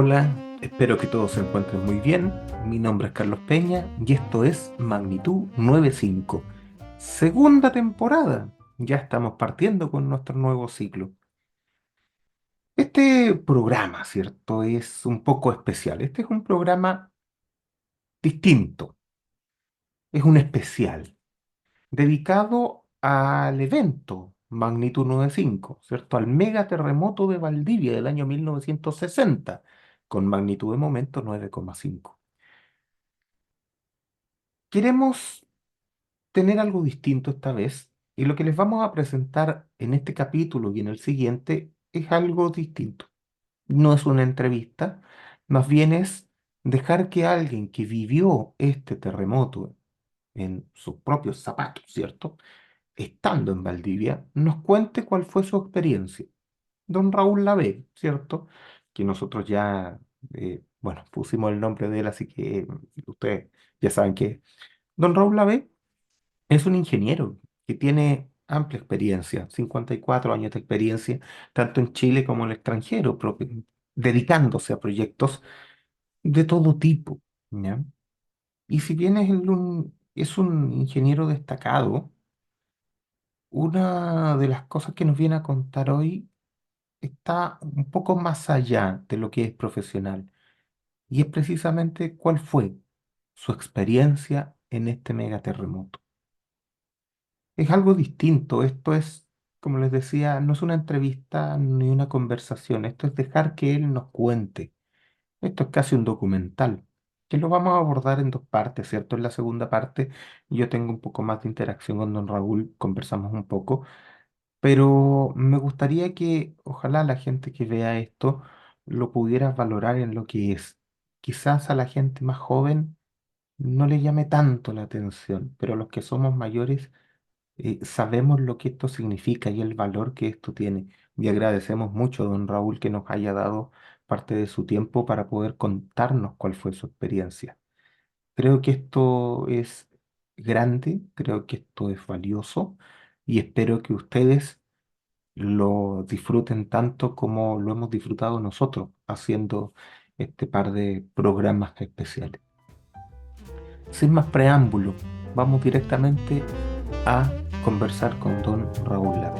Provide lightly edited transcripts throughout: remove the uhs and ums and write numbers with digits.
Hola, espero que todos se encuentren muy bien. Mi nombre es Carlos Peña y esto es Magnitud 95. Segunda temporada. Ya estamos partiendo con nuestro nuevo ciclo. Este programa, ¿cierto? Es un poco especial. Este es un programa distinto. Es un especial dedicado al evento Magnitud 95, ¿cierto? Al mega terremoto de Valdivia del año 1960, con magnitud de momento 9,5. Queremos tener algo distinto esta vez y lo que les vamos a presentar en este capítulo y en el siguiente es algo distinto. No es una entrevista, más bien es dejar que alguien que vivió este terremoto en sus propios zapatos, ¿cierto? Estando en Valdivia, nos cuente cuál fue su experiencia. Don Raúl Lavé, ¿cierto? Que nosotros ya, bueno, pusimos el nombre de él, así que ustedes ya saben que Don Raúl Lavé es un ingeniero que tiene amplia experiencia, 54 años de experiencia, tanto en Chile como en el extranjero, dedicándose a proyectos de todo tipo, ¿ya? Y si bien es un ingeniero destacado, una de las cosas que nos viene a contar hoy está un poco más allá de lo que es profesional, y es precisamente cuál fue su experiencia en este megaterremoto. Es algo distinto. Esto es, como les decía, no es una entrevista ni una conversación. Esto es dejar que él nos cuente. Esto es casi un documental, que lo vamos a abordar en dos partes, ¿cierto? En la segunda parte yo tengo un poco más de interacción con don Raúl, conversamos un poco, pero me gustaría que ojalá la gente que vea esto lo pudiera valorar en lo que es. Quizás a la gente más joven no le llame tanto la atención, pero a los que somos mayores sabemos lo que esto significa y el valor que esto tiene. Y agradecemos mucho a don Raúl que nos haya dado parte de su tiempo para poder contarnos cuál fue su experiencia. Creo que esto es grande, creo que esto es valioso y espero que ustedes lo disfruten tanto como lo hemos disfrutado nosotros haciendo este par de programas especiales. Sin más preámbulo, vamos directamente a conversar con don Raúl Lavé.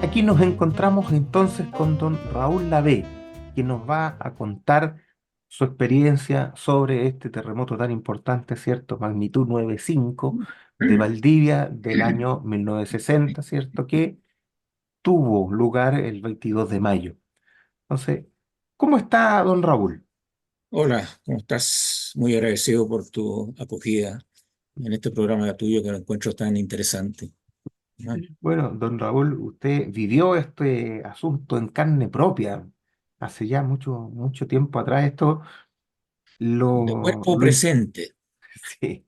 Y aquí nos encontramos entonces con don Raúl Lavé, que nos va a contar su experiencia sobre este terremoto tan importante, ¿cierto? Magnitud 9,5 de Valdivia del año 1960, ¿cierto? Que tuvo lugar el 22 de mayo. Entonces, ¿cómo está don Raúl? Hola, ¿cómo estás? Muy agradecido por tu acogida en este programa tuyo que lo encuentro tan interesante. ¿No? Bueno, don Raúl, usted vivió este asunto en carne propia hace ya mucho, mucho tiempo atrás. Esto De lo, cuerpo lo, im- presente. sí.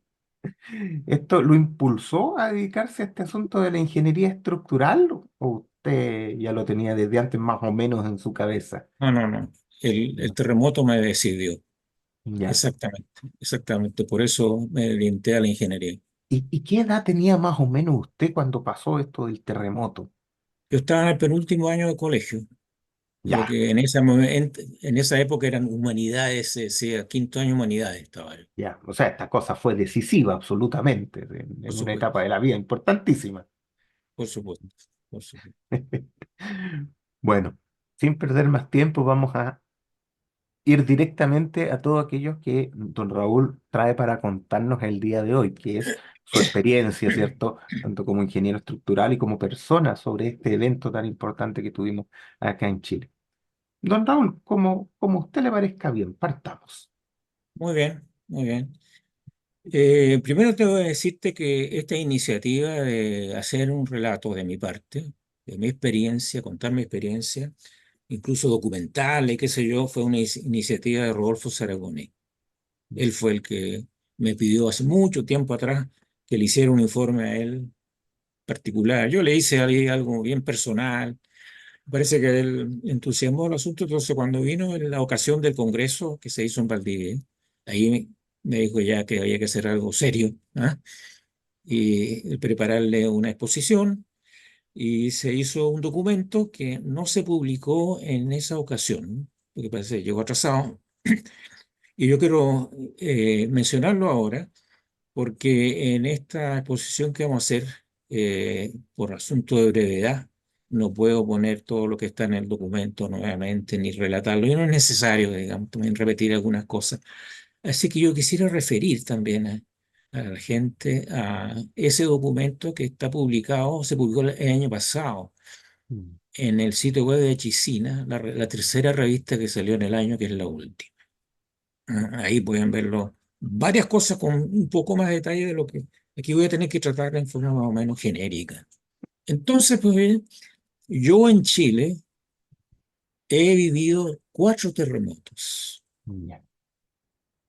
¿Esto lo impulsó a dedicarse a este asunto de la ingeniería estructural o usted ya lo tenía desde antes más o menos en su cabeza? No, no, no. El terremoto me decidió. Ya. Exactamente, exactamente. Por eso me orienté a la ingeniería. ¿Y qué edad tenía más o menos usted cuando pasó esto del terremoto? Yo estaba en el penúltimo año de colegio, lo Ya, que en esa época eran humanidades, decía, quinto año humanidades estaba yo, ya. O sea, esta cosa fue decisiva absolutamente por en una supuesto, etapa de la vida importantísima. por supuesto, por supuesto. Bueno, sin perder más tiempo, vamos a ir directamente a todos aquellos que don Raúl trae para contarnos el día de hoy, que es su experiencia, ¿cierto? Tanto como ingeniero estructural y como persona sobre este evento tan importante que tuvimos acá en Chile. Don Raúl, como a usted le parezca bien, partamos. Muy bien, muy bien. Primero tengo que decirte que esta iniciativa de hacer un relato de mi parte, de mi experiencia, contar mi experiencia, incluso documental y qué sé yo, fue una iniciativa de Rodolfo Saragoni. Él fue el que me pidió hace mucho tiempo atrás que le hiciera un informe a él particular. Yo le hice ahí algo bien personal. Parece que él entusiasmó el asunto, entonces cuando vino en la ocasión del congreso que se hizo en Valdivia, ahí me dijo ya que había que hacer algo serio, ¿ah? Y prepararle una exposición y se hizo un documento que no se publicó en esa ocasión, porque parece que llegó atrasado, Y yo quiero mencionarlo ahora porque en esta exposición que vamos a hacer, por asunto de brevedad, no puedo poner todo lo que está en el documento nuevamente ni relatarlo, y no es necesario, digamos, también repetir algunas cosas. Así que yo quisiera referir también a la gente a ese documento que está publicado, se publicó el año pasado Mm. en el sitio web de Hechicina, la tercera revista que salió en el año, que es la última. Ahí pueden verlo, varias cosas con un poco más de detalle de lo que aquí voy a tener que tratar en forma más o menos genérica. Entonces, pues bien, yo en Chile he vivido 4 terremotos. Ya.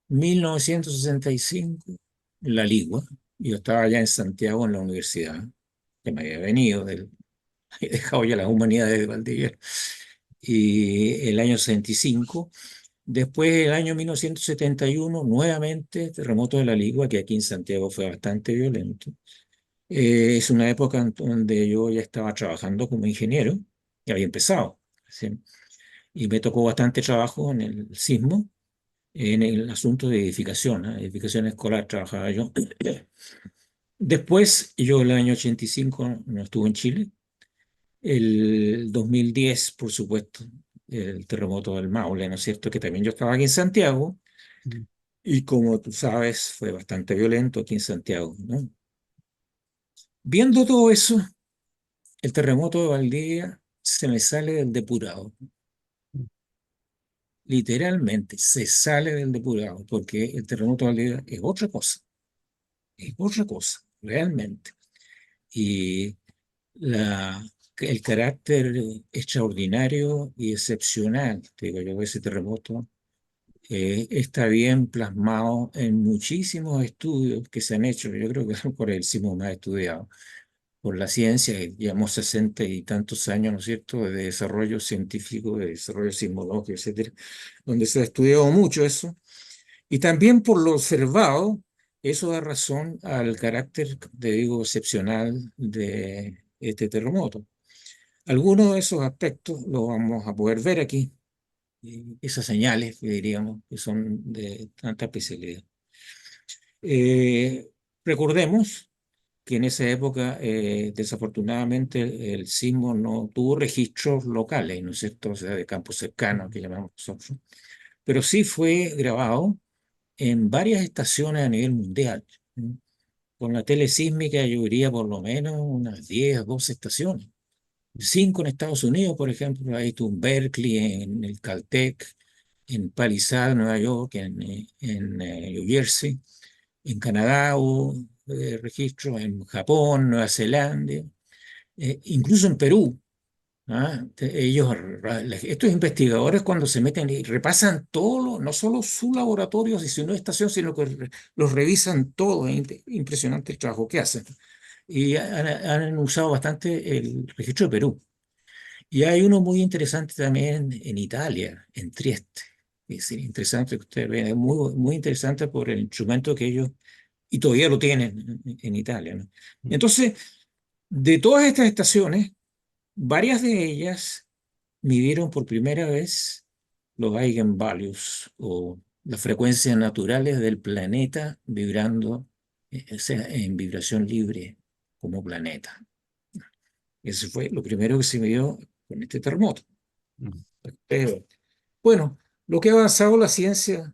1965, La Ligua. Yo estaba allá en Santiago en la universidad, que me había venido he dejado ya las humanidades de Valdivia. Y el año 65. Después, el año 1971, nuevamente terremoto de La Ligua, que aquí en Santiago fue bastante violento. Es una época en donde yo ya estaba trabajando como ingeniero, y había empezado, ¿sí? Y me tocó bastante trabajo en el sismo, en el asunto de edificación, ¿eh? Edificación escolar trabajaba yo. Después, yo el año 85 no estuve en Chile. El 2010, por supuesto, el terremoto del Maule, ¿no es cierto? Que también yo estaba aquí en Santiago. Mm. Y como tú sabes, fue bastante violento aquí en Santiago, ¿no? Viendo todo eso, el terremoto de Valdivia se me sale del depurado. Literalmente se sale del depurado, porque el terremoto de Valdivia es otra cosa, realmente. Y la, el carácter extraordinario y excepcional, te digo yo, de ese terremoto está bien plasmado en muchísimos estudios que se han hecho. Yo creo que es por el sismo más estudiado por la ciencia. Llevamos 60 y tantos años, ¿no es cierto?, de desarrollo científico, de desarrollo sismológico, etcétera, donde se ha estudiado mucho eso. Y también por lo observado, eso da razón al carácter, te digo, excepcional de este terremoto. Algunos de esos aspectos los vamos a poder ver aquí, esas señales que diríamos que son de tanta especialidad. Eh, Recordemos que en esa época, desafortunadamente, el sismo no tuvo registros locales, ¿no es cierto? O sea, de campos cercanos, que llamamos nosotros, pero sí fue grabado en varias estaciones a nivel mundial. ¿M? Con la telesísmica yo diría por lo menos unas 10 12 estaciones. 5 en Estados Unidos, por ejemplo, ahí tú en Berkeley, en el Caltech, en Palisade, Nueva York, en New Jersey. En Canadá hubo registros, en Japón, Nueva Zelanda, incluso en Perú. ¿Ah? Estos investigadores cuando se meten y repasan todo, no solo su laboratorio y su nueva estación, sino que los revisan todo. Es impresionante el trabajo que hacen. Y han usado bastante el registro de Perú. Y hay uno muy interesante también en Italia, en Trieste. Es interesante que ustedes vean, es muy, muy interesante por el instrumento que ellos, y todavía lo tienen en Italia, ¿no? Mm. Entonces, de todas estas estaciones, varias de ellas midieron por primera vez los eigenvalues o las frecuencias naturales del planeta vibrando, o sea, en vibración libre como planeta. Eso fue lo primero que se midió con este terremoto. Mm. Pero, bueno, lo que ha avanzado la ciencia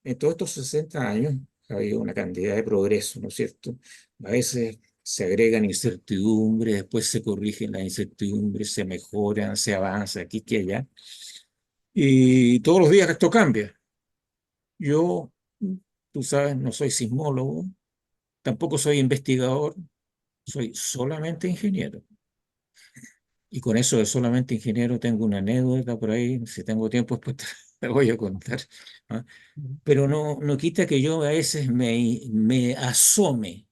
en todos estos 60 años, ha habido una cantidad de progreso, ¿no es cierto? A veces se agregan incertidumbres, después se corrigen las incertidumbres, se mejoran, se avanza aquí que allá. Y todos los días esto cambia. Yo, tú sabes, no soy sismólogo, tampoco soy investigador, soy solamente ingeniero. Y con eso de solamente ingeniero tengo una anécdota por ahí, si tengo tiempo después te la voy a contar. ¿Ah? Mm. Pero no quita que yo a veces me asome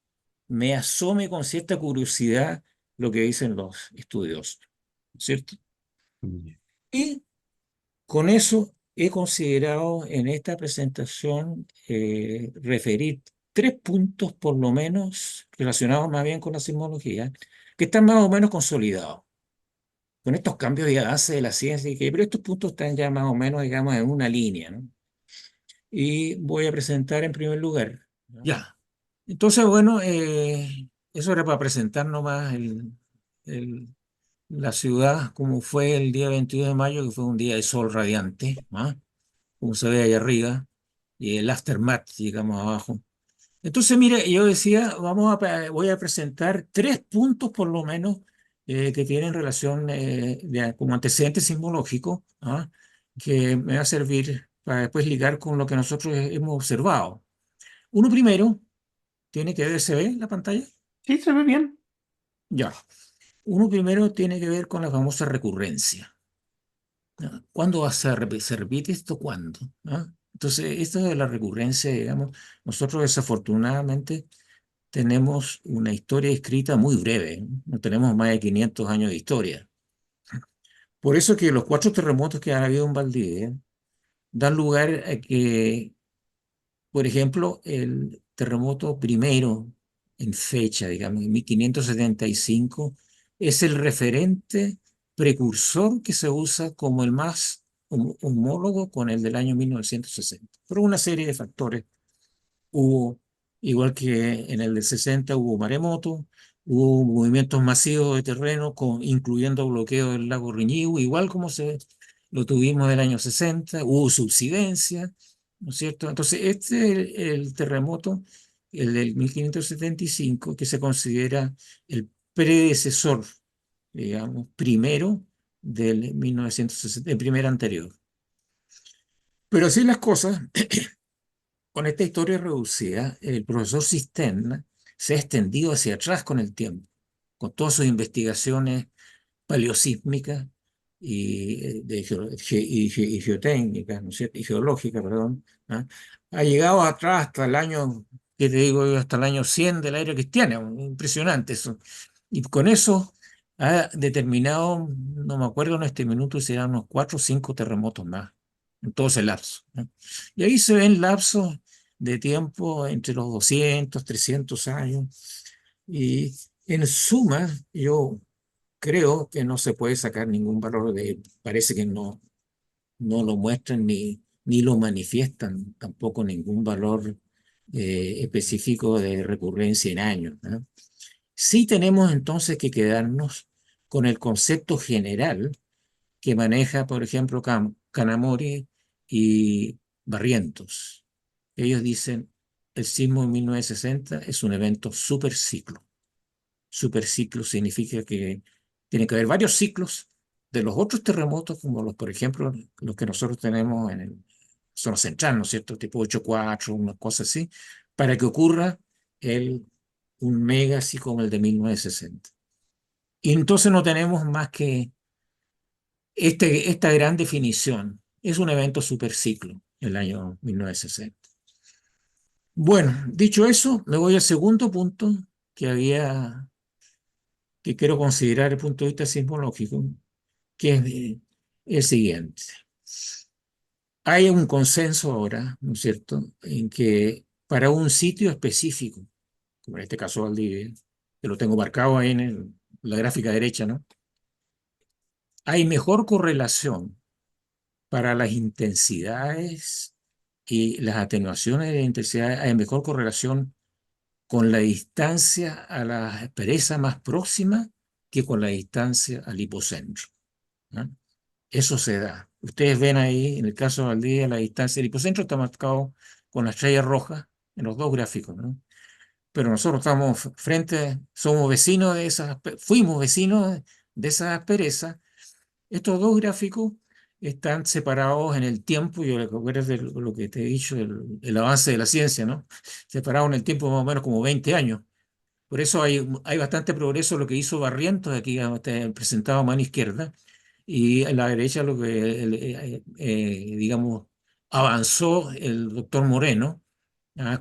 con cierta curiosidad lo que dicen los estudiosos, ¿cierto? Ya. Y con eso he considerado en esta presentación referir 3 puntos por lo menos relacionados más bien con la sismología, que están más o menos consolidados con estos cambios y avances de la ciencia, pero estos puntos están ya más o menos, digamos, en una línea, ¿no? y voy a presentar en primer lugar. Ya. Entonces, bueno, eso era para presentar nomás el- la ciudad como fue el día 22 de mayo, que fue un día de sol radiante, ¿ah? Como se ve ahí arriba, y el aftermath, digamos, abajo. Entonces, mire, yo decía, voy a presentar tres puntos por lo menos que tienen relación como antecedente sismológico, ¿ah? Que me va a servir para después ligar con lo que nosotros hemos observado. Uno primero tiene que ver, ¿se ve en la pantalla? Sí, se ve bien. Ya. Uno primero tiene que ver con la famosa recurrencia. ¿Ah? ¿Cuándo se repite esto? ¿Cuándo? ¿Ah? Entonces, esto de la recurrencia, digamos, nosotros desafortunadamente tenemos una historia escrita muy breve, ¿eh? No tenemos más de 500 años de historia. Por eso que los cuatro terremotos que han habido en Valdivia dan lugar a que, por ejemplo, el terremoto primero en fecha, digamos, en 1575, es el referente precursor que se usa como el más homólogo con el del año 1960, por una serie de factores. Hubo, igual que en el del 60, hubo maremoto, hubo movimientos masivos de terreno, incluyendo bloqueo del lago Riñihue, igual como lo tuvimos en el año 60, hubo subsidencia, ¿no es cierto? Entonces, este es el terremoto, el del 1575, que se considera el predecesor, digamos, primero del 1960, el primer anterior. Pero así las cosas, con esta historia reducida, el profesor Cisterna se ha extendido hacia atrás con el tiempo, con todas sus investigaciones paleosísmicas y geotécnicas, ¿no es cierto? Y geológicas, perdón, ¿ah? Ha llegado atrás hasta el año, ¿qué te digo yo? Hasta el año 100 de la era cristiana, impresionante eso. Y con eso ha determinado, no me acuerdo en este minuto, si eran unos 4 o 5 terremotos más en todo ese lapso, ¿no? Y ahí se ven lapsos de tiempo entre los 200, 300 años. Y en suma, yo creo que no se puede sacar ningún valor de él. Parece que no lo muestran ni lo manifiestan tampoco ningún valor específico de recurrencia en años, ¿no? Sí tenemos entonces que quedarnos con el concepto general que maneja, por ejemplo, Kanamori y Barrientos. Ellos dicen, el sismo de 1960 es un evento superciclo. Superciclo significa que tiene que haber varios ciclos de los otros terremotos, como los, por ejemplo, los que nosotros tenemos en el zona central, ¿no es cierto? Tipo 8,4, una cosa así, para que ocurra el, un mega así como el de 1960. Y entonces no tenemos más que esta gran definición. Es un evento superciclo, el año 1960. Bueno, dicho eso, me voy al segundo punto que que quiero considerar desde el punto de vista sismológico, que es el siguiente. Hay un consenso ahora, ¿no es cierto?, en que para un sitio específico, como en este caso Valdivia, que lo tengo marcado ahí en la gráfica derecha, ¿no? Hay mejor correlación para las intensidades y las atenuaciones de intensidad, hay mejor correlación con la distancia a la presa más próxima que con la distancia al hipocentro, ¿no? Eso se da. Ustedes ven ahí, en el caso de Valdivia, la distancia del hipocentro está marcado con la estrella roja en los dos gráficos, ¿no? Pero nosotros estamos somos vecinos de fuimos vecinos de esa aspereza. Estos dos gráficos están separados en el tiempo, y recuerdas de lo que te he dicho, el avance de la ciencia, ¿no? Separados en el tiempo más o menos como 20 años. Por eso hay bastante progreso en lo que hizo Barrientos, aquí está presentado a mano izquierda, y a la derecha lo que, digamos, avanzó el doctor Moreno,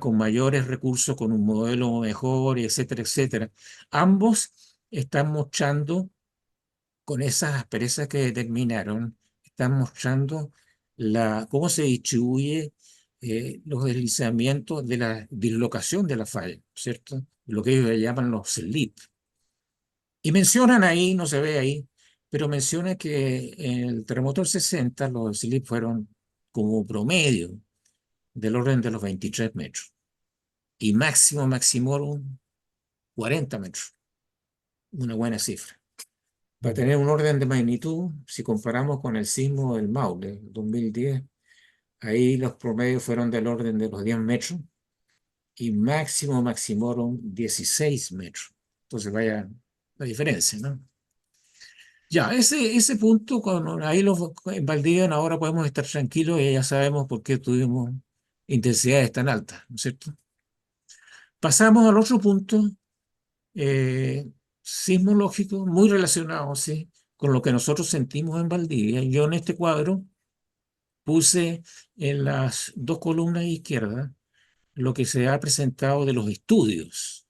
con mayores recursos, con un modelo mejor, etcétera, etcétera. Ambos están mostrando, con esas asperezas que determinaron, están mostrando cómo se distribuye los deslizamientos de la dislocación de la falla, ¿cierto? Lo que ellos llaman los slip. Y mencionan ahí, no se ve ahí, pero menciona que en el terremoto del 60 los slip fueron como promedio, del orden de los 23 metros. Y máximo maximorum 40 metros. Una buena cifra. Para Mm. tener un orden de magnitud, si comparamos con el sismo del Maule, 2010, ahí los promedios fueron del orden de los 10 metros y máximo maximorum 16 metros. Entonces vaya la diferencia, ¿no? Ya, ese punto, ahí en Valdivia ahora podemos estar tranquilos y ya sabemos por qué tuvimos intensidades tan altas, ¿no es cierto? Pasamos al otro punto, eh, sismológico, muy relacionado, sí, con lo que nosotros sentimos en Valdivia. Yo en este cuadro puse en las dos columnas izquierdas lo que se ha presentado de los estudios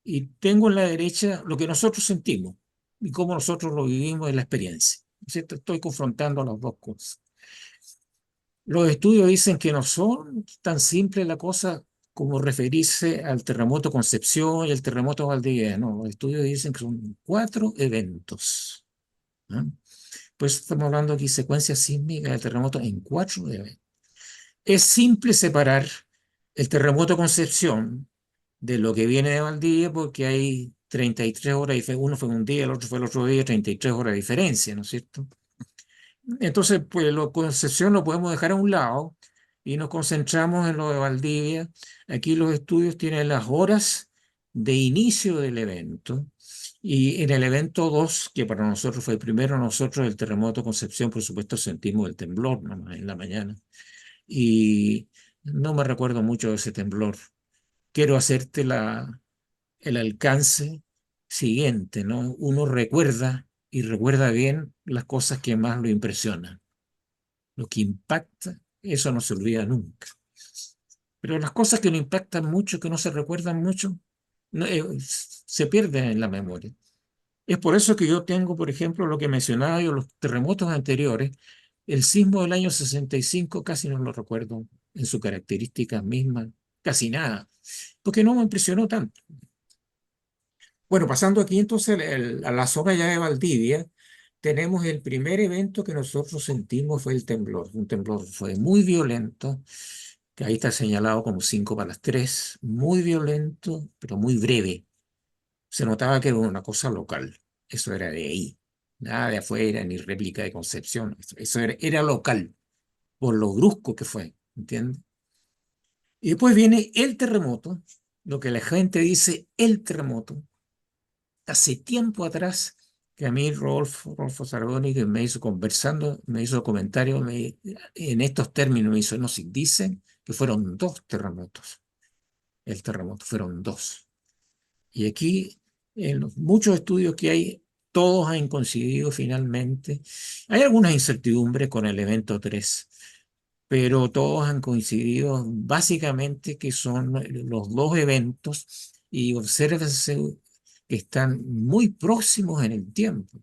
y tengo en la derecha lo que nosotros sentimos y cómo nosotros lo vivimos en la experiencia. ¿No es cierto? Estoy confrontando las dos cosas. Los estudios dicen que no son tan simple la cosa como referirse al terremoto Concepción y al terremoto Valdivia. No, los estudios dicen que son cuatro eventos, ¿no? Pues estamos hablando aquí de secuencia sísmica del terremoto en cuatro eventos. Es simple separar el terremoto Concepción de lo que viene de Valdivia porque hay 33 horas, uno fue un día, el otro fue el otro día, 33 horas de diferencia, ¿no es cierto? Entonces, pues lo Concepción lo podemos dejar a un lado y nos concentramos en lo de Valdivia. Aquí los estudios tienen las horas de inicio del evento. Y en el evento 2 que para nosotros fue el primero, nosotros el terremoto Concepción, por supuesto, sentimos el temblor nomás en la mañana. Y no me recuerdo mucho de ese temblor. Quiero hacerte el alcance siguiente, ¿no? Uno recuerda y recuerda bien las cosas que más lo impresionan. Lo que impacta, eso no se olvida nunca. Pero las cosas que no impactan mucho, que no se recuerdan mucho, se pierden en la memoria. Es por eso que yo tengo, por ejemplo, lo que mencionaba yo, los terremotos anteriores, el sismo del año 65 casi no lo recuerdo en sus características mismas, casi nada, porque no me impresionó tanto. Bueno, pasando aquí entonces a la zona ya de Valdivia, tenemos el primer evento que nosotros sentimos fue el temblor. Un temblor fue muy violento, que ahí está señalado como 5 para las 3, muy violento, pero muy breve. Se notaba que era una cosa local. Eso era de ahí, nada de afuera, ni réplica de Concepción. Eso era local, por lo brusco que fue, ¿entiendes? Y después viene el terremoto, lo que la gente dice el terremoto hace tiempo atrás que a mí Rodolfo Sargoni, que me hizo conversando, me hizo comentarios en estos términos, me hizo, no, si dicen que fueron dos terremotos, el terremoto, fueron dos. Y aquí, en los muchos estudios que hay, todos han coincidido finalmente. Hay algunas incertidumbres con el evento 3, pero todos han coincidido básicamente que son los dos eventos y obsérvense que están muy próximos en el tiempo.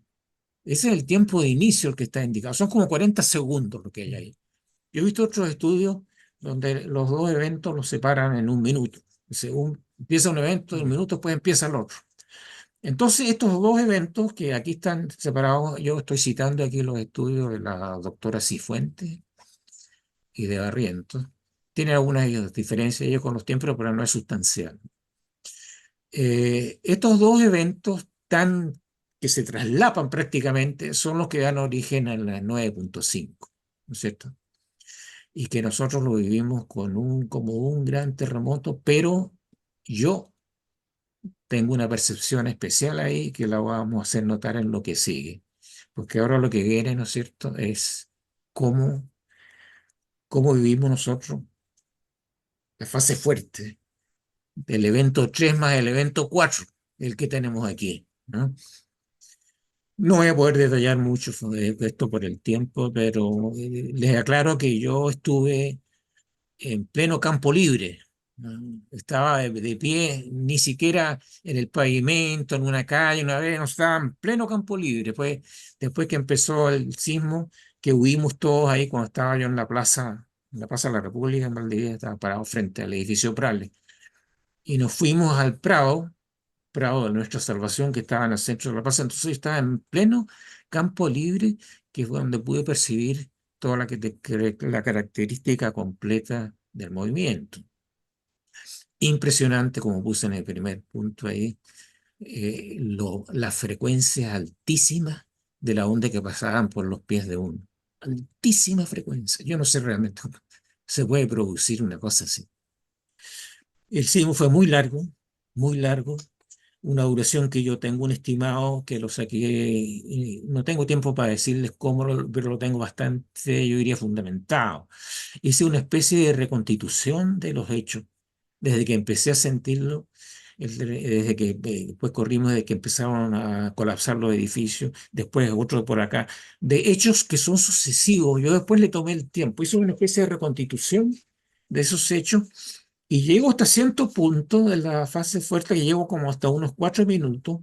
Ese es el tiempo de inicio el que está indicado. Son como 40 segundos lo que hay ahí. Yo he visto otros estudios donde los dos eventos los separan en un minuto. Según empieza un evento, un minuto después empieza el otro. Entonces, estos dos eventos que aquí están separados, yo estoy citando aquí los estudios de la doctora Cifuentes y de Barrientos. Tiene algunas diferencias ellos con los tiempos, pero no es sustancial. Estos dos eventos que se traslapan prácticamente son los que dan origen a la 9.5, ¿no es cierto? Y que nosotros lo vivimos como un gran terremoto, pero yo tengo una percepción especial ahí que la vamos a hacer notar en lo que sigue, porque ahora lo que viene, ¿no es cierto?, es cómo, cómo vivimos nosotros la fase fuerte del evento 3 más el evento 4, el que tenemos aquí, ¿no? No voy a poder detallar mucho de esto por el tiempo, pero les aclaro que yo estuve en pleno campo libre, ¿no? Estaba de pie, ni siquiera en el pavimento, en una calle, una vez, no estaba en pleno campo libre. Después que empezó el sismo, que huimos todos ahí cuando estaba yo en la Plaza de la República, en Valdivia, estaba parado frente al edificio Prale. Y nos fuimos al Prado de Nuestra Salvación, que estaba en el centro de la plaza. Entonces yo estaba en pleno campo libre, que fue donde pude percibir toda la característica completa del movimiento. Impresionante, como puse en el primer punto ahí, las frecuencias altísimas de la onda que pasaban por los pies de uno. Altísima frecuencia. Yo no sé realmente cómo se puede producir una cosa así. El sismo fue muy largo, una duración que yo tengo un estimado que lo saqué, no tengo tiempo para decirles cómo, pero lo tengo bastante, yo diría, fundamentado. Hice una especie de reconstitución de los hechos desde que empecé a sentirlo, desde que después corrimos, desde que empezaron a colapsar los edificios, después otro por acá, de hechos que son sucesivos. Yo después le tomé el tiempo, hice una especie de reconstitución de esos hechos y llego hasta cierto punto de la fase fuerte, que llego como hasta unos 4 minutos,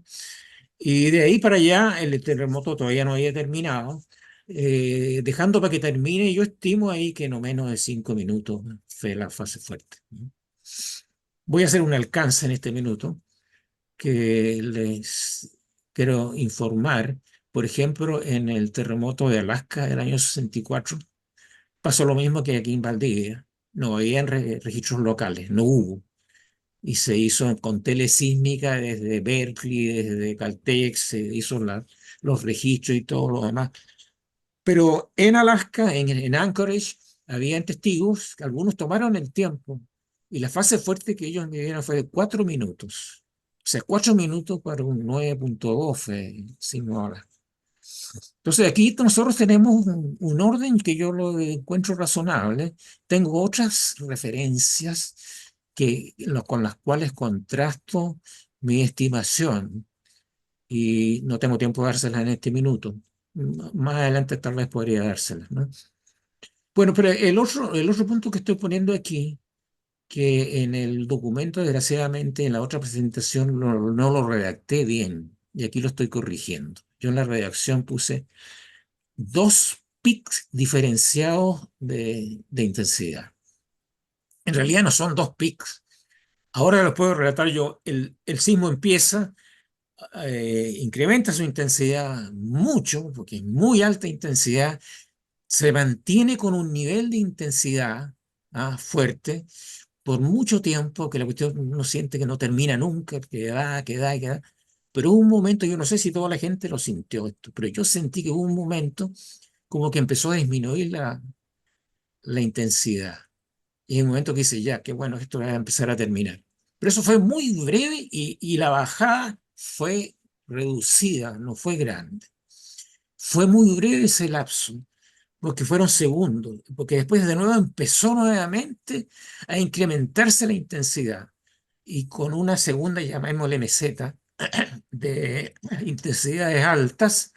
y de ahí para allá el terremoto todavía no había terminado. Dejando para que termine, yo estimo ahí que no menos de 5 minutos fue la fase fuerte. Voy a hacer un alcance en este minuto que les quiero informar. Por ejemplo, en el terremoto de Alaska del año 64 pasó lo mismo que aquí en Valdivia. No había registros locales, no hubo. Y se hizo con telesísmica desde Berkeley, desde Caltech, se hizo los registros y todo lo demás. Pero en Alaska, en Anchorage, habían testigos, que algunos tomaron el tiempo, y la fase fuerte que ellos midieron fue de 4 minutos. O sea, 4 minutos para un 9.2 sismo. Entonces aquí nosotros tenemos un orden que yo lo encuentro razonable. Tengo otras referencias con las cuales contrasto mi estimación y no tengo tiempo de dárselas en este minuto. Más adelante tal vez podría dárselas, ¿no? Bueno, pero el otro punto que estoy poniendo aquí, que en el documento, desgraciadamente, en la otra presentación no lo redacté bien, y aquí lo estoy corrigiendo. Yo en la redacción puse dos pics diferenciados de intensidad. En realidad no son dos pics. Ahora los puedo relatar yo. El sismo empieza, incrementa su intensidad mucho, porque es muy alta intensidad, se mantiene con un nivel de intensidad fuerte por mucho tiempo, que la cuestión uno siente que no termina nunca, que da, que da, que da. Pero hubo un momento, yo no sé si toda la gente lo sintió esto, pero yo sentí que hubo un momento como que empezó a disminuir la intensidad. Y en un momento que dice, ya, qué bueno, esto va a empezar a terminar. Pero eso fue muy breve y la bajada fue reducida, no fue grande. Fue muy breve ese lapso, porque fueron segundos, porque después de nuevo empezó nuevamente a incrementarse la intensidad. Y con una segunda, llamémosle meseta, de intensidades altas,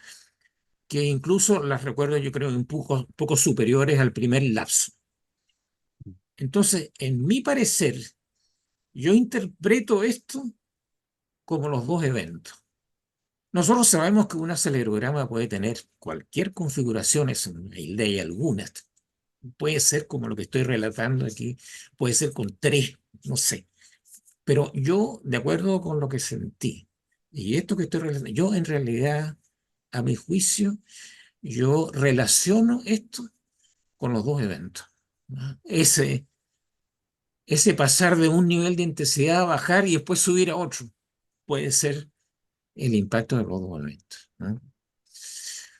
que incluso las recuerdo yo creo un poco superiores al primer lapso. Entonces, en mi parecer, yo interpreto esto como los dos eventos. Nosotros sabemos que un acelerograma puede tener cualquier configuración, es una idea algunas. Puede ser como lo que estoy relatando aquí, puede ser con tres, no sé. Pero yo, de acuerdo con lo que sentí, y esto que estoy relatando, yo en realidad, a mi juicio, yo relaciono esto con los dos eventos, ¿no? Ese pasar de un nivel de intensidad a bajar y después subir a otro puede ser el impacto de los dos eventos, ¿no?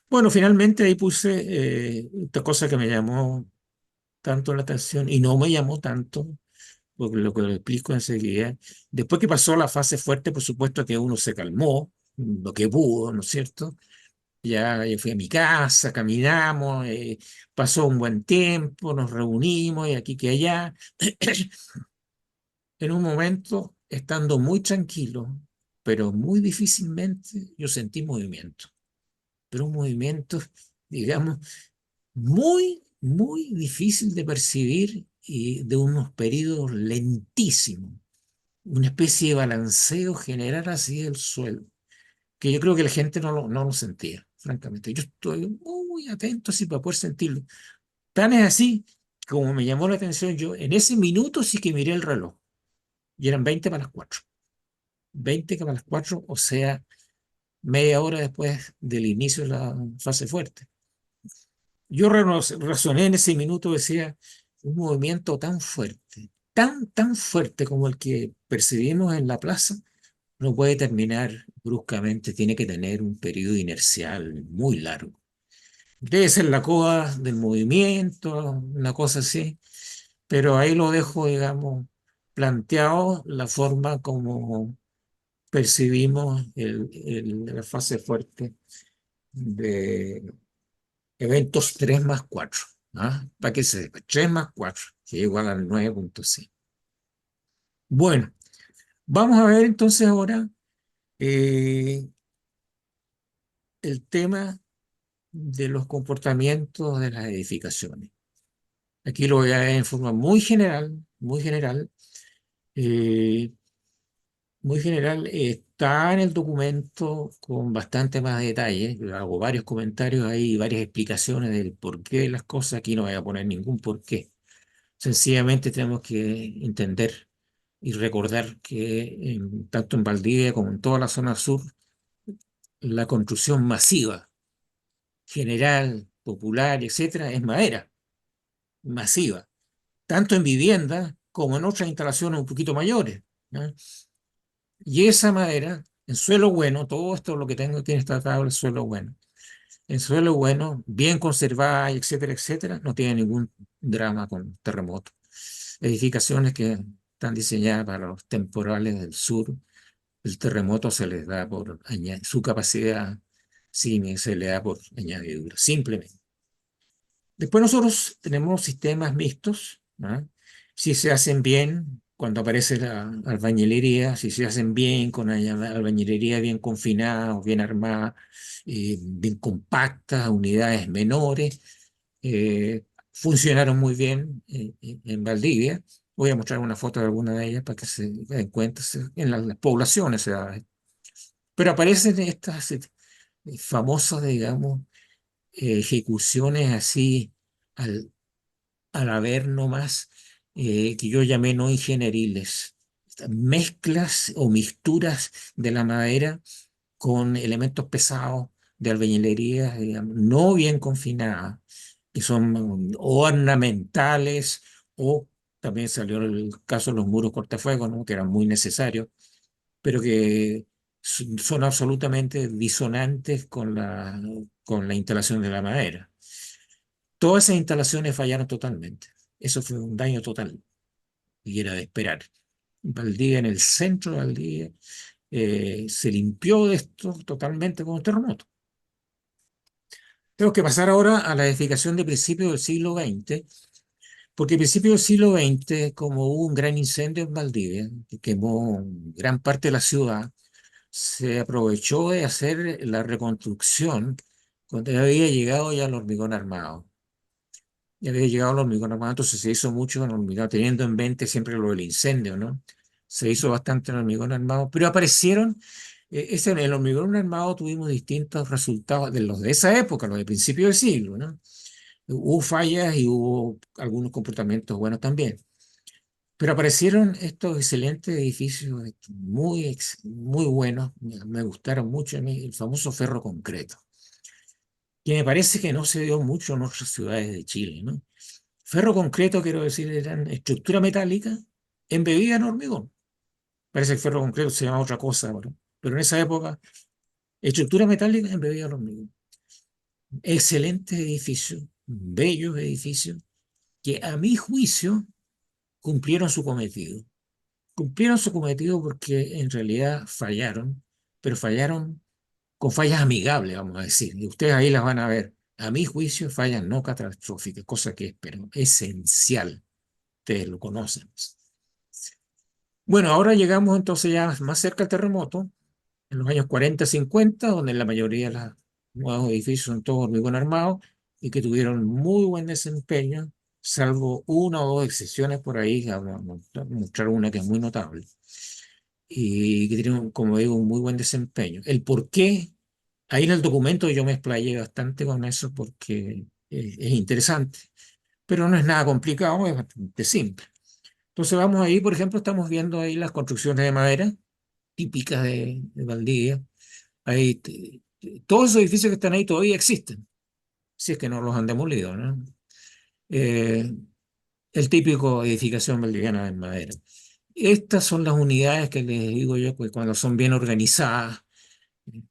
Bueno, finalmente ahí puse esta cosa que me llamó tanto la atención y no me llamó tanto, porque lo que lo explico enseguida. Después que pasó la fase fuerte, por supuesto que uno se calmó, lo que pudo, ¿no es cierto? Ya yo fui a mi casa, caminamos, pasó un buen tiempo, nos reunimos y aquí que allá. En un momento, estando muy tranquilo, pero muy difícilmente, yo sentí movimiento. Pero un movimiento, digamos, muy, muy difícil de percibir y de unos periodos lentísimos. Una especie de balanceo general así del suelo, que yo creo que la gente no lo sentía, francamente. Yo estoy muy atento así para poder sentirlo. Tan es así, como me llamó la atención, yo en ese minuto sí que miré el reloj y eran 20 para las 4. 20 para las 4, o sea, media hora después del inicio de la fase fuerte. Yo razoné en ese minuto, decía, un movimiento tan fuerte, tan fuerte como el que percibimos en la plaza, no puede terminar bruscamente, tiene que tener un periodo inercial muy largo. Debe ser la coa del movimiento, una cosa así, pero ahí lo dejo, digamos, planteado la forma como percibimos la fase fuerte de eventos 3 más 4. ¿Ah? Para que se sepa, 3 más 4, que es igual al 9.6. Bueno, vamos a ver entonces ahora eh, el tema de los comportamientos de las edificaciones. Aquí lo voy a ver en forma eh, muy general. Está en el documento con bastante más detalle. Yo hago varios comentarios ahí, varias explicaciones del porqué de las cosas. Aquí no voy a poner ningún porqué. Sencillamente tenemos que entender y recordar que tanto en Valdivia como en toda la zona sur, la construcción masiva, general, popular, etcétera, es madera, masiva, tanto en vivienda como en otras instalaciones un poquito mayores, ¿no? Y esa madera, en suelo bueno, todo esto lo que tengo tiene esta tabla, suelo bueno. En suelo bueno, bien conservada, etcétera, etcétera, no tiene ningún drama con terremotos. Edificaciones que están diseñadas para los temporales del sur, el terremoto se les da por añadir, su capacidad sí se le da por añadidura, simplemente. Después nosotros tenemos sistemas mixtos, ¿no? Si se hacen bien, cuando aparece la albañilería, si se hacen bien, con albañilería bien confinada, bien armada, bien compacta, unidades menores, funcionaron muy bien en Valdivia. Voy a mostrar una foto de alguna de ellas para que se den cuenta, en las poblaciones se da. Pero aparecen estas famosas, digamos, ejecuciones así al, al haber nomás, que yo llamé no ingenieriles, estas mezclas o mixturas de la madera con elementos pesados de albañilería, digamos, no bien confinadas, que son ornamentales, o también salió el caso de los muros cortafuegos, ¿no? Que eran muy necesarios, pero que son absolutamente disonantes con la instalación de la madera. Todas esas instalaciones fallaron totalmente. Eso fue un daño total y era de esperar. Valdivia, en el centro de Valdivia, se limpió de esto totalmente con un terremoto. Tengo que pasar ahora a la edificación de principios del siglo XX, porque a principios del siglo XX, como hubo un gran incendio en Valdivia, que quemó gran parte de la ciudad, se aprovechó de hacer la reconstrucción cuando ya había llegado ya el hormigón armado. Ya había llegado el hormigón armado, entonces se hizo mucho en hormigón, teniendo en mente siempre lo del incendio, ¿no? Se hizo bastante en hormigón armado, pero aparecieron, en el hormigón armado tuvimos distintos resultados de los de esa época, los de principio del siglo, ¿no? Hubo fallas y hubo algunos comportamientos buenos también. Pero aparecieron estos excelentes edificios, muy buenos, me gustaron mucho a mí, el famoso ferro concreto, que me parece que no se dio mucho en otras ciudades de Chile, ¿no? Ferro concreto, quiero decir, eran estructura metálica embebida en hormigón. Parece que el ferro concreto se llama otra cosa ahora, pero en esa época, estructura metálica embebida en hormigón. Excelentes edificios, bellos edificios, que a mi juicio cumplieron su cometido. Cumplieron su cometido porque en realidad fallaron, pero fallaron con fallas amigables, vamos a decir. Y ustedes ahí las van a ver. A mi juicio, fallas no catastróficas, cosa que es pero esencial. Ustedes lo conocen. Bueno, ahora llegamos entonces ya más cerca al terremoto, en los años 40, 50, donde la mayoría de los nuevos edificios son todos hormigón armado y que tuvieron muy buen desempeño, salvo una o dos excepciones por ahí, vamos a mostrar una que es muy notable y que tiene, como digo, un muy buen desempeño. El por qué, ahí en el documento yo me explayé bastante con eso porque es interesante, pero no es nada complicado, es bastante simple. Entonces vamos ahí, por ejemplo, estamos viendo ahí las construcciones de madera típicas de Valdivia. Ahí, todos esos edificios que están ahí todavía existen, si es que no los han demolido, ¿no? Eh, el típico edificación valdiviana de madera. Estas son las unidades que les digo yo, pues cuando son bien organizadas,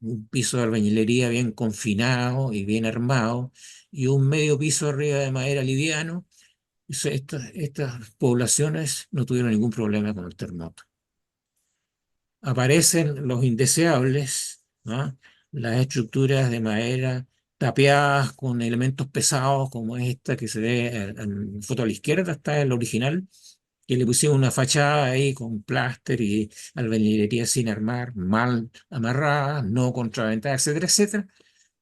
un piso de albañilería bien confinado y bien armado, y un medio piso arriba de madera liviano. Estas poblaciones no tuvieron ningún problema con el terremoto. Aparecen los indeseables, ¿no? Las estructuras de madera tapiadas con elementos pesados, como esta que se ve en foto a la izquierda, está el original, que le pusieron una fachada ahí con pláster y albañilería sin armar, mal amarrada, no contraventada, etcétera, etcétera,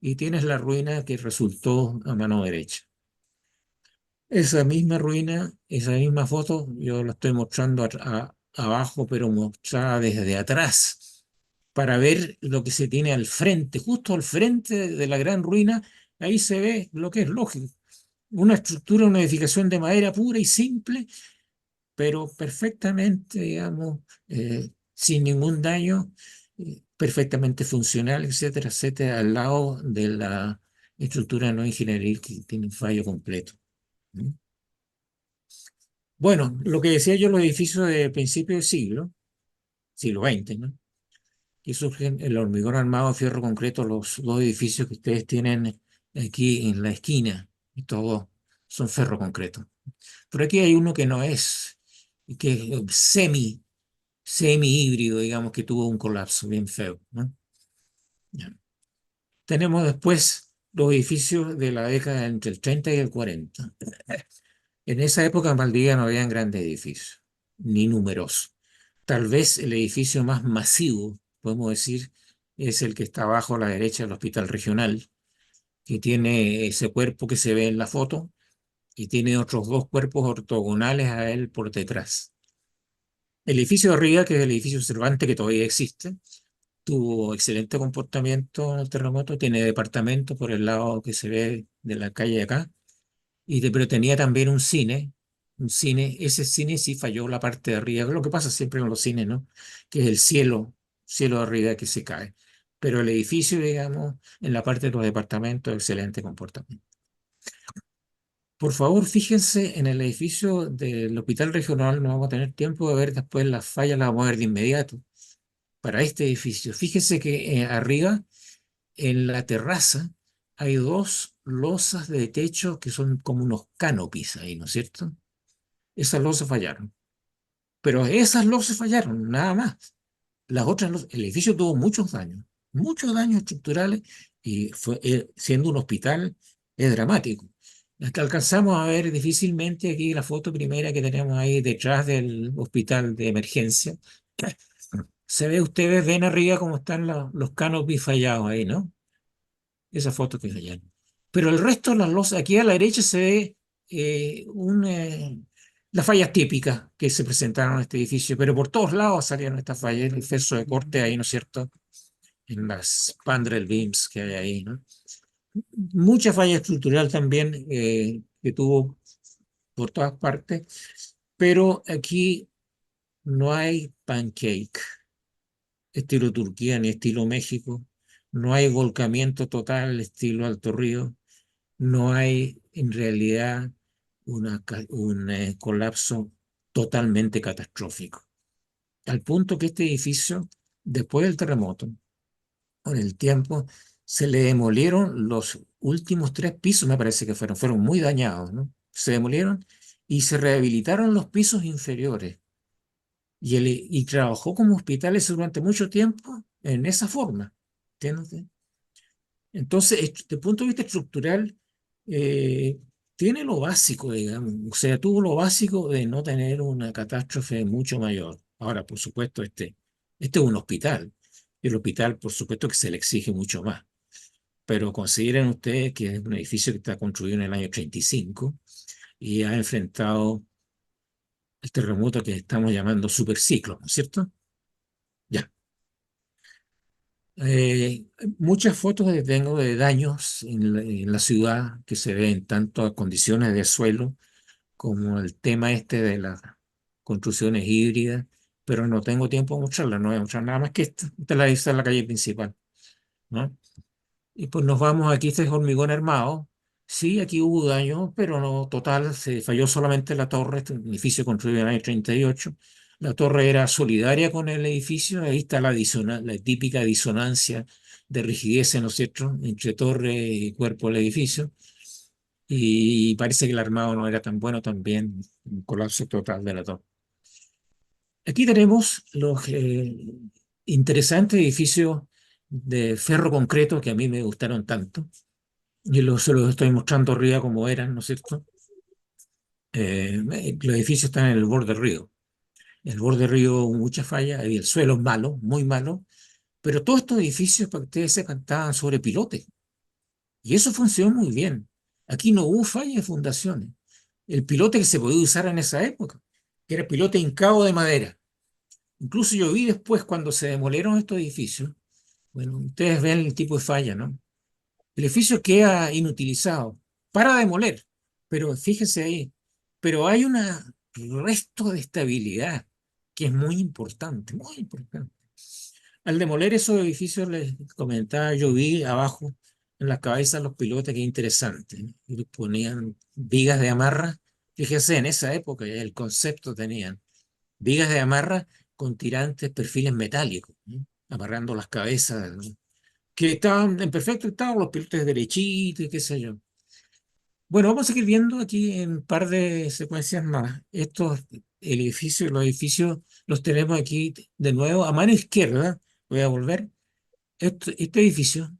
y tienes la ruina que resultó a mano derecha. Esa misma ruina, esa misma foto, yo la estoy mostrando abajo, pero mostrada desde atrás, para ver lo que se tiene al frente, justo al frente de la gran ruina, ahí se ve lo que es lógico. Una estructura, una edificación de madera pura y simple, pero perfectamente, digamos, sin ningún daño, perfectamente funcional, etcétera, etcétera, al lado de la estructura no ingenieril que tiene un fallo completo. ¿Mm? Bueno, lo que decía yo, los edificios de principio del siglo XX, ¿no? Que surgen el hormigón armado, fierro concreto, los dos edificios que ustedes tienen aquí en la esquina, y todos son ferro concreto. Pero aquí hay uno que no es, que es semi híbrido, digamos, que tuvo un colapso bien feo, ¿no? Ya. Tenemos después los edificios de la década entre el 30 y el 40. En esa época en Valdivia no habían grandes edificios, ni numerosos. Tal vez el edificio más masivo, podemos decir, es el que está abajo a la derecha del Hospital Regional, que tiene ese cuerpo que se ve en la foto y tiene otros dos cuerpos ortogonales a él por detrás. El edificio de arriba, que es el edificio Cervantes, que todavía existe, tuvo excelente comportamiento en el terremoto, tiene departamento por el lado que se ve de la calle de acá, pero tenía también un cine, ese cine sí falló la parte de arriba, lo que pasa siempre con los cines, ¿no? Que es el cielo de arriba que se cae. Pero el edificio, digamos, en la parte de los departamentos, excelente comportamiento. Por favor, fíjense en el edificio del Hospital Regional, no vamos a tener tiempo de ver después las fallas, las vamos a ver de inmediato. Para este edificio, fíjense que arriba, en la terraza, hay dos losas de techo que son como unos canopies ahí, ¿no es cierto? Esas losas fallaron. Pero esas losas fallaron, nada más. Las otras losas, el edificio tuvo muchos daños estructurales y siendo un hospital es dramático. Hasta alcanzamos a ver difícilmente aquí la foto primera que tenemos ahí detrás del hospital de emergencia. Se ve, ustedes ven arriba cómo están los canopies fallados ahí, ¿no? Esa foto que fallaron. Pero el resto de las losas, aquí a la derecha se ve las fallas típicas que se presentaron en este edificio, pero por todos lados salieron estas fallas, el exceso de corte ahí, ¿no es cierto? En las spandrel beams que hay ahí, ¿no? Mucha falla estructural también que tuvo por todas partes, pero aquí no hay pancake estilo Turquía ni estilo México, no hay volcamiento total estilo Alto Río, no hay en realidad un colapso totalmente catastrófico. Al punto que este edificio, después del terremoto, con el tiempo, se le demolieron los últimos tres pisos, me parece que fueron muy dañados, ¿no? Se demolieron y se rehabilitaron los pisos inferiores. Y trabajó como hospitales durante mucho tiempo en esa forma. ¿Entiendes? Entonces, desde el punto de vista estructural, eh, tiene lo básico, digamos. O sea, tuvo lo básico de no tener una catástrofe mucho mayor. Ahora, por supuesto, este es un hospital. Y el hospital, por supuesto, que se le exige mucho más. Pero consideren ustedes que es un edificio que está construido en el año 35 y ha enfrentado el terremoto que estamos llamando superciclo, ¿no es cierto? Ya. Eh, Muchas fotos que tengo de daños en la ciudad que se ven tanto a condiciones de suelo como el tema este de las construcciones híbridas, pero no tengo tiempo de mostrarlas, no voy a mostrar nada más que esta. Esta es la calle principal, ¿no? Y pues nos vamos aquí, este es hormigón armado, Sí, aquí hubo daño, pero no total, se falló solamente la torre, este edificio construido en el año 38. La torre era solidaria con el edificio, ahí está la típica disonancia de rigidez, ¿no es cierto?, entre torre y cuerpo del edificio. Y parece que el armado no era tan bueno también, un colapso total de la torre. Aquí tenemos los interesantes edificios de ferro concreto que a mí me gustaron tanto. Se los estoy mostrando arriba como eran, ¿no es cierto? Los edificios están en el borde del río. En el borde del río hubo muchas fallas, y el suelo es malo, muy malo, pero todos estos edificios, para que ustedes sepan, estaban sobre pilotes. Y eso funcionó muy bien. Aquí no hubo falla de fundaciones. El pilote que se podía usar en esa época, que era el pilote hincado de madera. Incluso yo vi después cuando se demolieron estos edificios, bueno, ustedes ven el tipo de falla, ¿no? El edificio queda inutilizado para demoler, pero fíjese ahí, pero hay un resto de estabilidad que es muy importante, muy importante. Al demoler esos edificios, les comentaba, yo vi abajo en las cabezas de los pilotos, que interesante, ¿no? Y les ponían vigas de amarra, fíjese, en esa época ya el concepto tenían vigas de amarra con tirantes, perfiles metálicos, ¿no? Amarrando las cabezas, ¿no? Que estaban en perfecto estado, los pilotos derechitos y qué sé yo. Bueno, vamos a seguir viendo aquí en un par de secuencias más. Los edificios los tenemos aquí de nuevo a mano izquierda. Voy a volver. Este edificio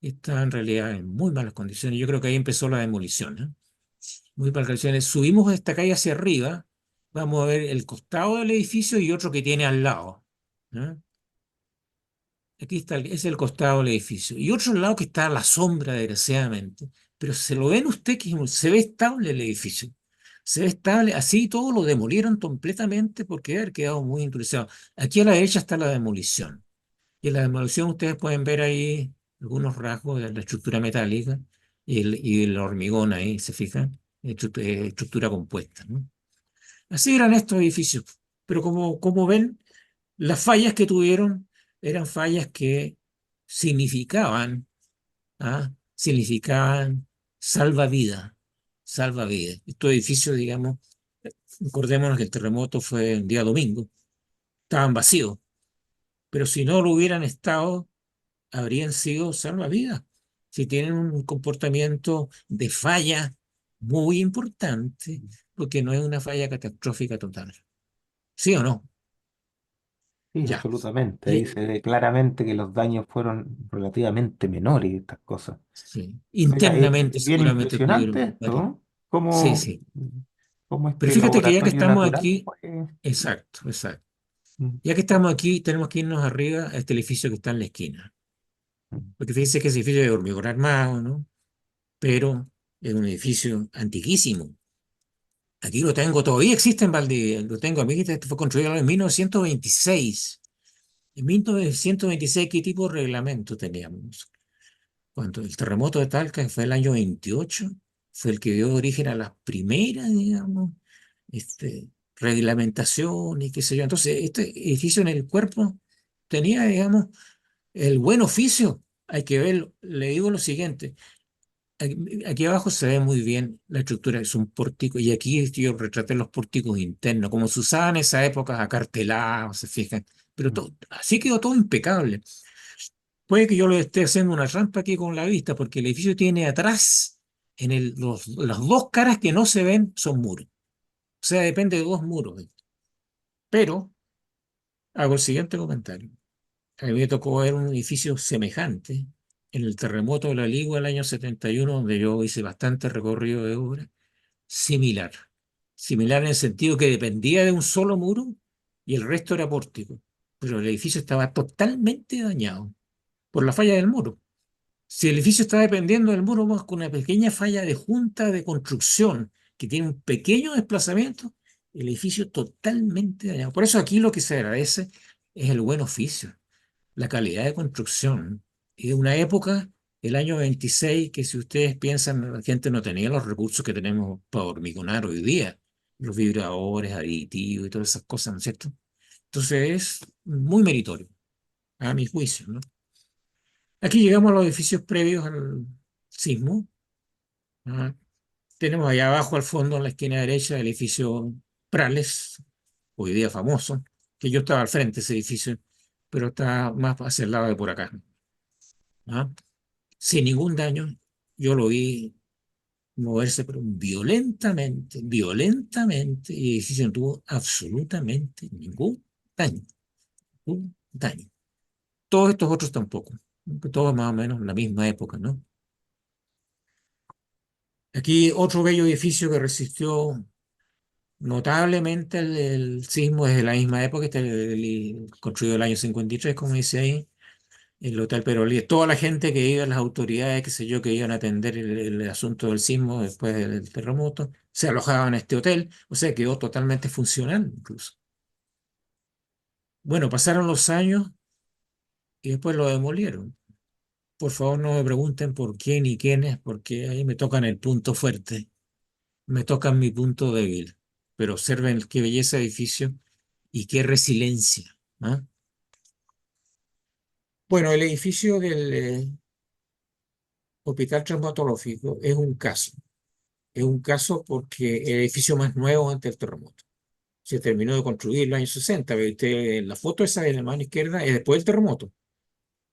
está en realidad en muy malas condiciones. Yo creo que ahí empezó la demolición, ¿eh? Muy malas condiciones. Subimos esta calle hacia arriba. Vamos a ver el costado del edificio y otro que tiene al lado, ¿no? Aquí está, es el costado del edificio. Y otro lado que está a la sombra, desgraciadamente. Pero se lo ven usted que se ve estable el edificio. Se ve estable, así todo lo demolieron completamente porque debe haber quedado muy impresionado. Aquí a la derecha está la demolición. Y en la demolición ustedes pueden ver ahí algunos rasgos de la estructura metálica y el hormigón ahí, ¿se fijan? Estructura compuesta, ¿no? Así eran estos edificios. Pero como ven, las fallas que tuvieron eran fallas que significaban, significaban salvavidas, salvavidas. Estos edificios, digamos, recordémonos que el terremoto fue un día domingo, estaban vacíos, pero si no lo hubieran estado, habrían sido salvavidas. Si tienen un comportamiento de falla muy importante, porque no es una falla catastrófica total. ¿Sí o no? Sí, Ya. absolutamente. Ahí Y- se ve claramente que los daños fueron relativamente menores, estas cosas. sí. Mira, Internamente es bien seguramente impresionante tuvieron esto, varios. ¿no? Sí, Cómo, sí. cómo Pero este fíjate que ya que laboratorio estamos natural aquí, fue. exacto, exacto. Mm, Ya que estamos aquí, tenemos que irnos arriba a este edificio que está en la esquina. mm. Porque fíjese que ese edificio es de hormigón armado, ¿no? Pero es un edificio antiquísimo. Aquí lo tengo, todavía existe en Valdivia, lo tengo aquí, este fue construido en 1926. En 1926, ¿qué tipo de reglamento teníamos? Cuando el terremoto de Talca, que fue el año 28, fue el que dio origen a las primeras, digamos, reglamentación y qué sé yo. Entonces, este edificio en el cuerpo tenía, digamos, el buen oficio. Hay que ver, le digo lo siguiente, aquí abajo se ve muy bien la estructura, es un pórtico, y aquí yo retraté los pórticos internos, como se usaban en esa época, acartelados, se fijan, pero Mm. así quedó todo impecable. Puede que yo lo esté haciendo una trampa aquí con la vista, porque el edificio tiene atrás, las dos caras que no se ven son muros. O sea, depende de dos muros. Pero hago el siguiente comentario. A mí me tocó ver un edificio semejante en el terremoto de la Ligua del año 71, donde yo hice bastante recorrido de obra, similar. Similar en el sentido que dependía de un solo muro y el resto era pórtico. Pero el edificio estaba totalmente dañado por la falla del muro. Si el edificio está dependiendo del muro más con una pequeña falla de junta de construcción que tiene un pequeño desplazamiento, el edificio totalmente dañado. Por eso aquí lo que se agradece es el buen oficio, la calidad de construcción. Y de una época, el año 26, que si ustedes piensan, la gente no tenía los recursos que tenemos para hormigonar hoy día, los vibradores, aditivos y todas esas cosas, ¿no es cierto? Entonces es muy meritorio, a mi juicio, ¿no? Aquí llegamos a los edificios previos al sismo. ¿Ah? Tenemos allá abajo al fondo, en la esquina derecha, el edificio Prales, hoy día famoso, que yo estaba al frente de ese edificio, pero está más hacia el lado de por acá. ¿Ah? Sin ningún daño, yo lo vi moverse, pero violentamente, violentamente, y el edificio no tuvo absolutamente ningún daño, ningún daño. Todos estos otros tampoco, todos más o menos en la misma época, ¿no? Aquí otro bello edificio que resistió notablemente el sismo desde la misma época, este construido en el año 53, como dice ahí, el Hotel Perolí. Toda la gente que iba, las autoridades, qué sé yo, que iban a atender el asunto del sismo después del terremoto, se alojaban en este hotel, o sea, quedó totalmente funcional incluso. Bueno, pasaron los años y después lo demolieron. Por favor, no me pregunten por quién y quiénes, porque ahí me tocan el punto fuerte, me tocan mi punto débil. Pero observen qué belleza de edificio y qué resiliencia. ¿Ah? Bueno, el edificio del Hospital Traumatológico es un caso porque el edificio más nuevo antes del terremoto. Se terminó de construir en los años 60. Ve usted la foto esa de la mano izquierda es después del terremoto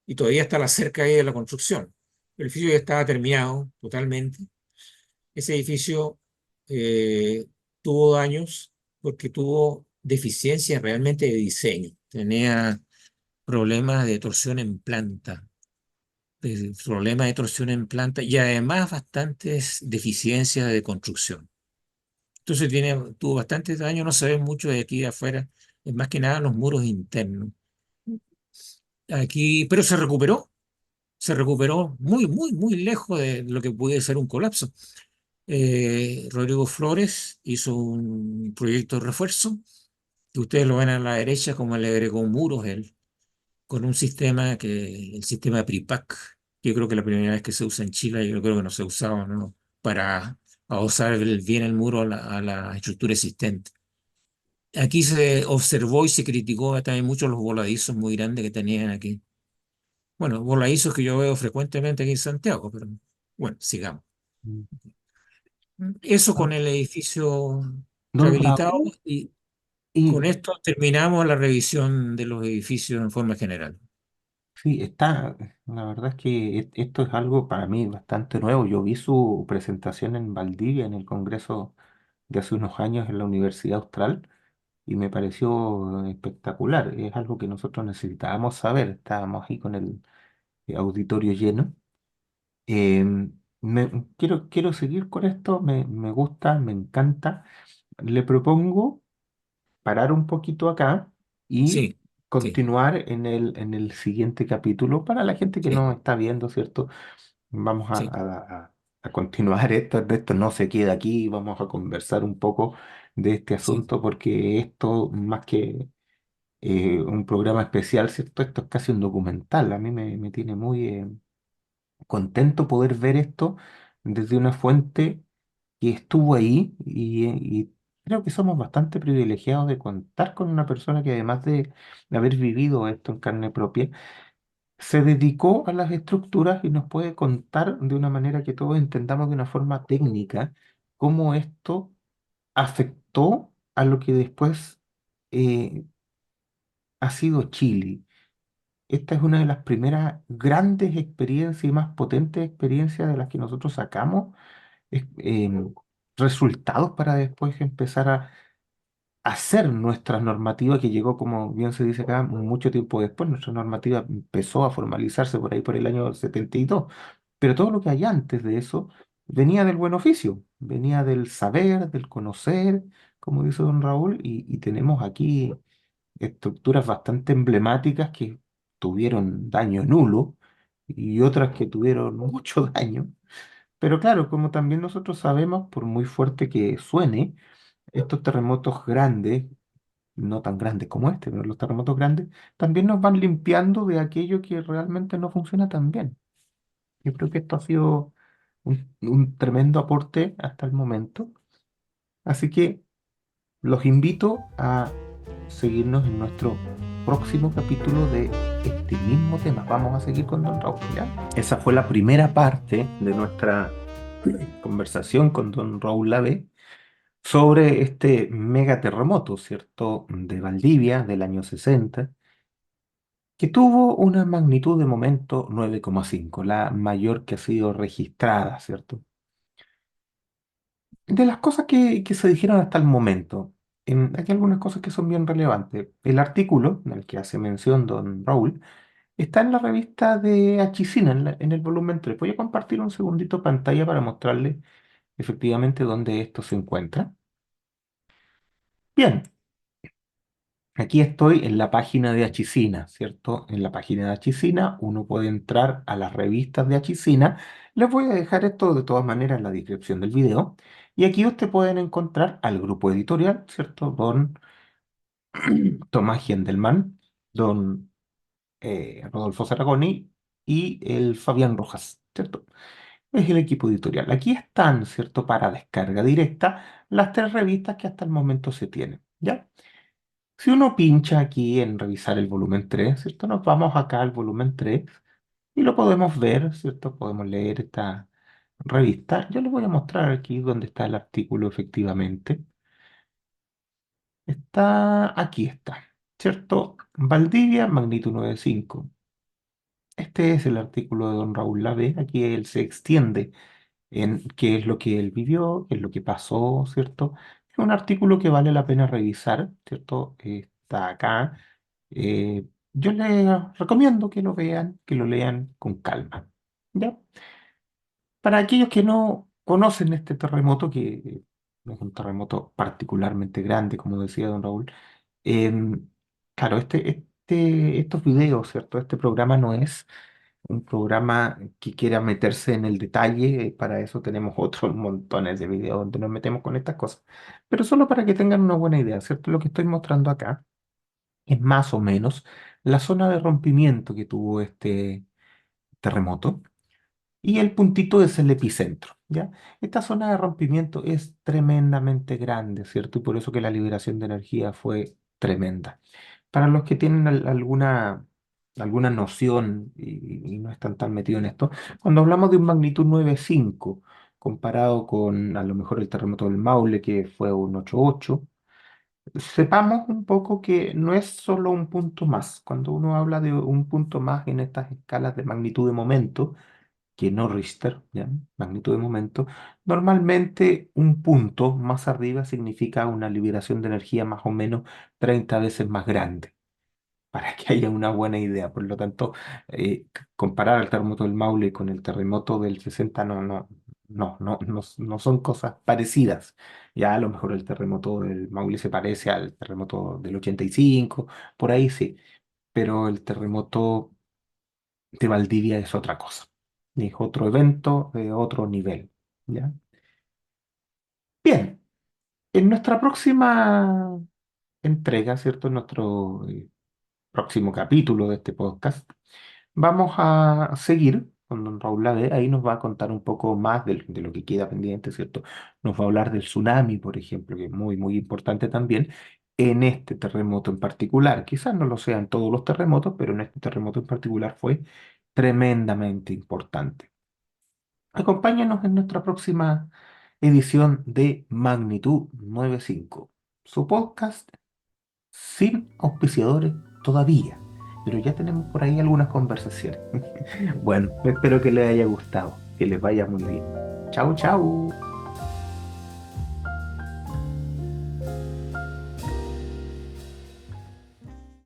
y todavía está la cerca ahí de la construcción. El edificio ya estaba terminado totalmente. Ese edificio eh, tuvo daños porque tuvo deficiencias realmente de diseño. Tenía problemas de torsión en planta, problemas de torsión en planta y además bastantes deficiencias de construcción. Entonces tuvo bastantes daños, no se ve mucho de aquí de afuera, es más que nada los muros internos. Aquí, pero se recuperó muy, muy, muy lejos de lo que puede ser un colapso. Rodrigo Flores hizo un proyecto de refuerzo, que ustedes lo ven a la derecha como le agregó muros él, con un sistema el sistema PRIPAC, que yo creo que la primera vez que se usa en Chile, yo creo que no se usaba, ¿no? Para adosar bien el muro a a la estructura existente. Aquí se observó y se criticó también mucho los voladizos muy grandes que tenían aquí. Bueno, voladizos que yo veo frecuentemente aquí en Santiago, pero bueno, sigamos. Mm. Eso con Don, el edificio don rehabilitado Raúl, y y con esto terminamos la revisión de los edificios en forma general. sí, la verdad es que esto es algo para mí bastante nuevo. Yo vi su presentación en Valdivia, en el Congreso de hace unos años en la Universidad Austral, y me pareció espectacular. Es algo que nosotros necesitábamos saber. Estábamos ahí con el auditorio lleno. Quiero seguir con esto, me gusta, me encanta. Le propongo parar un poquito acá y Sí, sí, continuar en el siguiente capítulo. Para la gente que sí, no está viendo, ¿cierto? Vamos sí, a continuar esto, de esto no se queda aquí, vamos a conversar un poco de este sí, asunto porque esto, más que un programa especial, ¿cierto? Esto es casi un documental. A mí me tiene muy contento poder ver esto desde una fuente que estuvo ahí y creo que somos bastante privilegiados de contar con una persona que además de haber vivido esto en carne propia, se dedicó a las estructuras y nos puede contar de una manera que todos entendamos de una forma técnica cómo esto afectó a lo que después eh, ha sido Chile. Esta es una de las primeras grandes experiencias y más potentes experiencias de las que nosotros sacamos resultados para después empezar a hacer nuestra normativa que llegó, como bien se dice acá, mucho tiempo después. Nuestra normativa empezó a formalizarse por ahí por el año 72, pero todo lo que hay antes de eso venía del buen oficio, venía del saber, del conocer, como dice don Raúl, y tenemos aquí estructuras bastante emblemáticas que tuvieron daño nulo y otras que tuvieron mucho daño. Pero claro, como también nosotros sabemos, por muy fuerte que suene, estos terremotos grandes, no tan grandes como este, pero los terremotos grandes, también nos van limpiando de aquello que realmente no funciona tan bien. Yo creo que esto ha sido un tremendo aporte hasta el momento. Así que los invito a seguirnos en nuestro próximo capítulo de este mismo tema. Vamos a seguir con Don Raúl, ¿ya? Esa fue la primera parte de nuestra conversación con don Raúl Lave sobre este megaterremoto, ¿cierto?, de Valdivia del año 60, que tuvo una magnitud de momento 9,5, la mayor que ha sido registrada, ¿cierto? De las cosas que se dijeron hasta el momento, hay algunas cosas que son bien relevantes. El artículo en el que hace mención don Raúl está en la revista de Achicina, en el volumen 3. Voy a compartir un segundito pantalla para mostrarle efectivamente dónde esto se encuentra. Bien, aquí estoy en la página de Achicina, ¿cierto? En la página de Achicina uno puede entrar a las revistas de Achicina. Les voy a dejar esto de todas maneras en la descripción del video. Y aquí ustedes pueden encontrar al grupo editorial, ¿cierto? Don Tomás Gendelman, don Rodolfo Zaragoni y el Fabián Rojas, ¿cierto? Es el equipo editorial. Aquí están, ¿cierto? Para descarga directa las tres revistas que hasta el momento se tienen, ¿ya? Si uno pincha aquí en revisar el volumen 3, ¿cierto? Nos vamos acá al volumen 3 y lo podemos ver, ¿cierto? Podemos leer esta revista. Yo les voy a mostrar aquí donde está el artículo efectivamente. Aquí está, ¿cierto? Valdivia, magnitud 9,5. Este es el artículo de don Raúl Lave. Aquí él se extiende en qué es lo que él vivió, qué es lo que pasó, ¿cierto? Es un artículo que vale la pena revisar, ¿cierto? Está acá. Yo les recomiendo que lo vean, que lo lean con calma, ¿ya? Para aquellos que no conocen este terremoto, que no es un terremoto particularmente grande, como decía don Raúl, em, claro, estos videos, ¿cierto? Este programa no es un programa que quiera meterse en el detalle, para eso tenemos otros montones de videos donde nos metemos con estas cosas, pero solo para que tengan una buena idea, ¿cierto? Lo que estoy mostrando acá es más o menos la zona de rompimiento que tuvo este terremoto y el puntito es el epicentro, ¿ya? Esta zona de rompimiento es tremendamente grande, ¿cierto? Y por eso que la liberación de energía fue tremenda. Para los que tienen alguna noción y no están tan metidos en esto, cuando hablamos de un magnitud 9,5 comparado con a lo mejor el terremoto del Maule, que fue un 8,8, sepamos un poco que no es solo un punto más. Cuando uno habla de un punto más en estas escalas de magnitud de momento, que no Richter, ¿ya? Magnitud de momento, normalmente un punto más arriba significa una liberación de energía más o menos 30 veces más grande, para que haya una buena idea. Por lo tanto, comparar el terremoto del Maule con el terremoto del 60 no son cosas parecidas. Ya a lo mejor el terremoto del Maule se parece al terremoto del 85, por ahí sí, pero el terremoto de Valdivia es otra cosa. Es otro evento de otro nivel. ¿Ya? Bien, en nuestra próxima entrega, ¿cierto? En nuestro próximo capítulo de este podcast, vamos a seguir con don Raúl Lade. Ahí nos va a contar un poco más de lo que queda pendiente, ¿cierto? Nos va a hablar del tsunami, por ejemplo, que es muy, muy importante también en este terremoto en particular. Quizás no lo sean todos los terremotos, pero en este terremoto en particular fue tremendamente importante. Acompáñanos en nuestra próxima edición de Magnitud 95, su podcast sin auspiciadores todavía, pero ya tenemos por ahí algunas conversaciones. Bueno, espero que les haya gustado, que les vaya muy bien. Chau, chau.